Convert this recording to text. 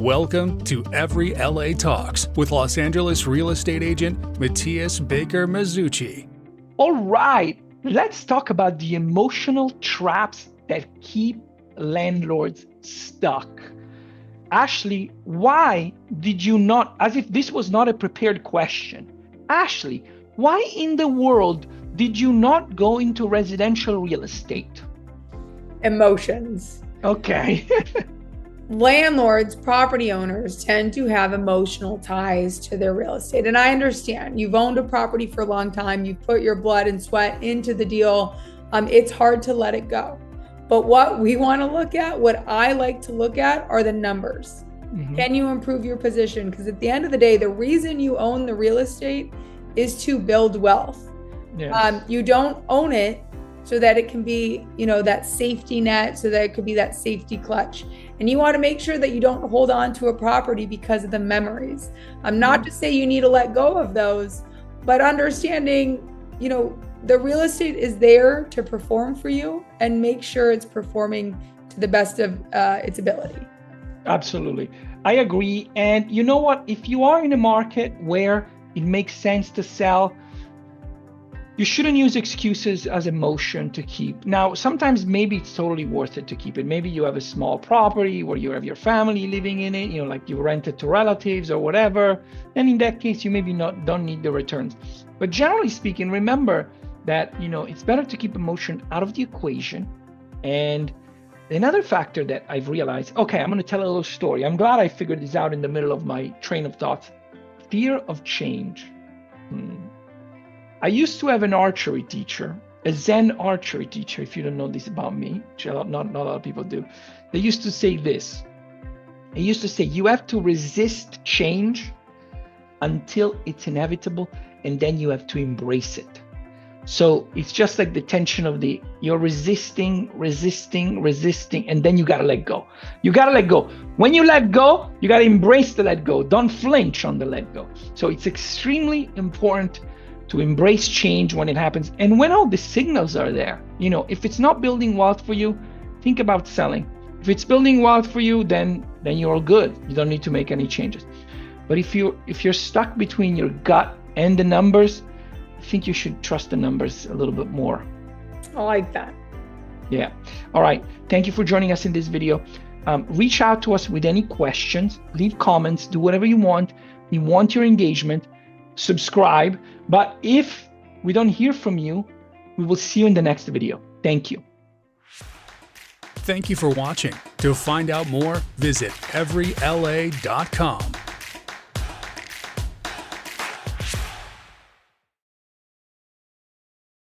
Welcome to Every LA Talks with Los Angeles real estate agent Matthias Baker Mazzucci. All right, let's talk about the emotional traps that keep landlords stuck. Ashley, why did you not, as if this was not a prepared question, Ashley, why in the world did you not go into residential real estate? Emotions. Okay. Landlords, property owners tend to have emotional ties to their real estate. And I understand you've owned a property for a long time. You've put your blood and sweat into the deal. It's hard to let it go. But what we want to look at, what I like to look at, are the numbers. Mm-hmm. Can you improve your position? Because at the end of the day, the reason you own the real estate is to build wealth. Yes. You don't own it so that it can be, that safety net, so that it could be that safety clutch. And you want to make sure that you don't hold on to a property because of the memories. Not to say you need to let go of those, but understanding, the real estate is there to perform for you and make sure it's performing to the best of its ability. Absolutely. I agree. And you know what? If you are in a market where it makes sense to sell, you shouldn't use excuses as emotion to keep. Now, sometimes maybe it's totally worth it to keep it. Maybe you have a small property where you have your family living in it, like you rent it to relatives or whatever. And in that case, you maybe don't need the returns. But generally speaking, remember that, it's better to keep emotion out of the equation. And another factor that I've realized, okay, I'm going to tell a little story. I'm glad I figured this out in the middle of my train of thoughts. Fear of change. I used to have an archery teacher, a Zen archery teacher, if you don't know this about me, which not a lot of people do. They used to say this. He used to say, you have to resist change until it's inevitable, and then you have to embrace it. So it's just like the tension of you're resisting, and then you gotta let go. You gotta let go. When you let go, you gotta embrace the let go. Don't flinch on the let go. So it's extremely important to embrace change when it happens. And when all the signals are there, if it's not building wealth for you, think about selling. If it's building wealth for you, then you're all good. You don't need to make any changes. But if you're stuck between your gut and the numbers, I think you should trust the numbers a little bit more. I like that. Yeah. All right. Thank you for joining us in this video. Reach out to us with any questions, leave comments, do whatever you want. We want your engagement. Subscribe. But if we don't hear from you, we will see you in the next video. Thank you. Thank you for watching. To find out more, visit everyla.com.